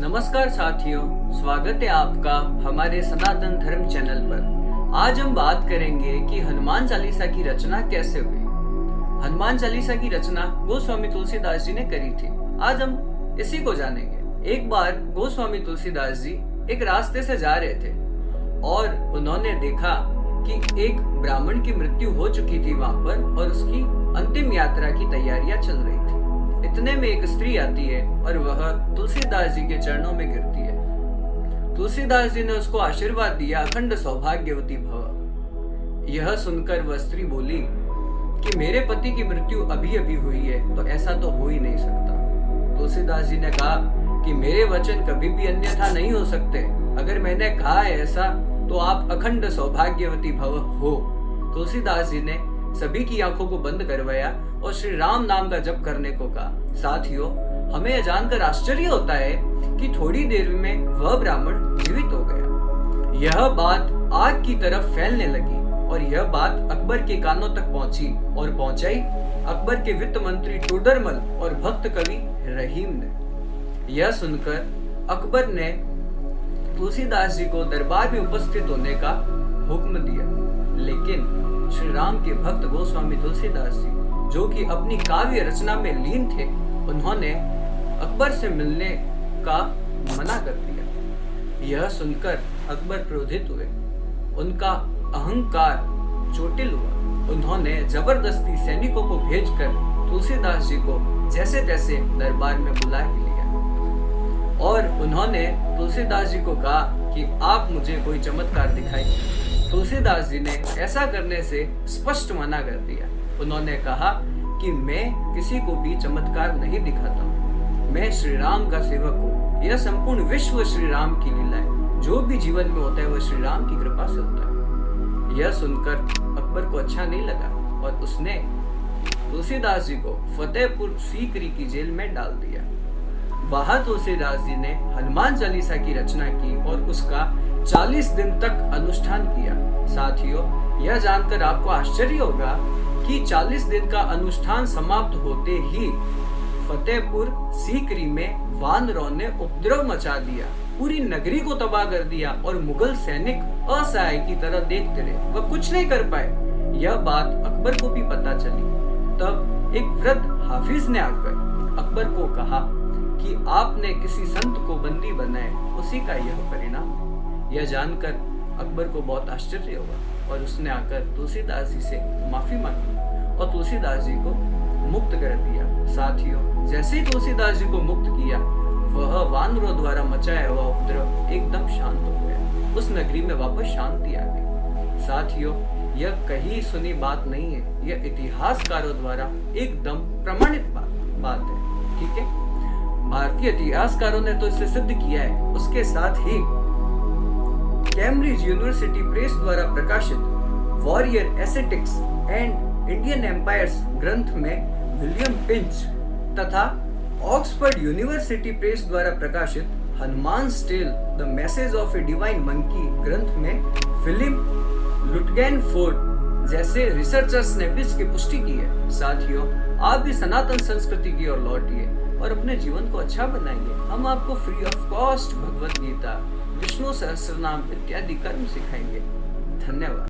नमस्कार साथियों, स्वागत है आपका हमारे सनातन धर्म चैनल पर। आज हम बात करेंगे कि हनुमान चालीसा की रचना कैसे हुई। हनुमान चालीसा की रचना गोस्वामी तुलसीदास जी ने करी थी। आज हम इसी को जानेंगे। एक बार गोस्वामी तुलसीदास जी एक रास्ते से जा रहे थे और उन्होंने देखा कि एक ब्राह्मण की मृत्यु हो चुकी थी वहां पर और उसकी अंतिम यात्रा की तैयारियां चल रही थी। इतने में एक स्त्री आती है और वह तुलसीदास जी के चरणों में गिरती है। तुलसीदास जी ने उसको आशीर्वाद दिया, अखंड सौभाग्यवती भव। यह सुनकर वह स्त्री बोली कि मेरे पति की मृत्यु अभी अभी हुई है, तो ऐसा तो हो ही नहीं सकता। तुलसीदास जी ने कहा कि मेरे वचन कभी भी अन्यथा नहीं हो सकते। अगर मैंने कहा है ऐसा तो आप अखंड सौभाग्यवती भव हो। तुलसीदास जी ने सभी की आंखों को बंद करवाया और श्री राम नाम का जप करने को कहा। साथियों, हमें यह जानकर आश्चर्य होता है कि थोड़ी देर में वह ब्राह्मण जीवित हो गया। यह बात आग की तरफ फैलने लगी और यह बात अकबर के कानों तक पहुंची और पहुंचाई अकबर के वित्त मंत्री टोडरमल और भक्त कवि रहीम ने। यह सुनकर अकबर ने तुलसीदास जी को दरबार में उपस्थित होने का हुक्म दिया, लेकिन श्री राम के भक्त गोस्वामी तुलसीदास जी, जो कि अपनी काव्य रचना में लीन थे, उन्होंने अकबर से मिलने का मना कर दिया। यह सुनकर अकबर क्रोधित हुए, उनका अहंकार चोटिल हुआ। उन्होंने जबरदस्ती सैनिकों को भेजकर तुलसीदास जी को जैसे तैसे दरबार में बुला लिया और उन्होंने तुलसीदास जी को कहा कि आप मुझे कोई चमत्कार दिखाइए। तुलसीदास जी ने ऐसा करने से स्पष्ट मना कर दिया। उन्होंने कहा कि मैं किसी को भी चमत्कार नहीं दिखाता हूँ, मैं श्री राम का सेवक हूँ। यह संपूर्ण विश्व श्री राम की लीला है। जो भी जीवन में होता है वह श्री राम की कृपा से होता है। यह सुनकर अकबर को अच्छा नहीं लगा और उसने तुलसीदास जी को फतेहपुर सीकरी की जेल में डाल दिया। वहां तुलसीदास जी ने हनुमान चालीसा की रचना की और उसका 40 दिन तक अनुष्ठान किया। साथियों, यह जानकर आपको आश्चर्य होगा कि 40 दिन का अनुष्ठान समाप्त होते ही फतेहपुर सीकरी में वानरों ने उपद्रव मचा दिया, पूरी नगरी को तबाह कर दिया और मुगल सैनिक असहाय की तरह देखते रहे, वह कुछ नहीं कर पाए। यह बात अकबर को भी पता चली। तब एक वृद्ध हाफिज ने आकर अकबर को कहा कि आपने किसी संत को बंदी बनाया, उसी का यह परिणाम। यह जानकर अकबर को बहुत आश्चर्य हुआ और उसने आकर तुलसीदास जी से माफी मांगी और तुलसीदास जी को मुक्त कर दिया। साथियों, जैसे ही तुलसीदास जी को मुक्त किया, वह वानरों द्वारा मचाया हुआ उपद्रव एकदम शांत हो गया। उस नगरी में वापस शांति आ गई। साथियों, यह कहीं सुनी बात नहीं है, यह इतिहासकारों द्वारा एकदम प्रमाणित बात है। ठीक है, भारतीय इतिहासकारों ने तो इसे सिद्ध किया है। उसके साथ ही कैम्ब्रिज यूनिवर्सिटी प्रेस द्वारा प्रकाशित warrior aesthetics and Indian empires ग्रंथ में विलियम पिंच तथा ऑक्सफोर्ड यूनिवर्सिटी प्रेस द्वारा प्रकाशित Hanuman tale the message of a divine monkey ग्रंथ में फिलिप लुटगेनफोर्ड जैसे रिसर्चर्स ने भी इसकी पुष्टि की है। साथियों, आप भी सनातन संस्कृति की ओर लौटिए और अपने जीवन को अच्छा बनाइए। हम आपको free of cost Bhagavad Gita, Vishnu Sahasranama इत्यादि कर्म सिखाएंगे। धन्यवाद।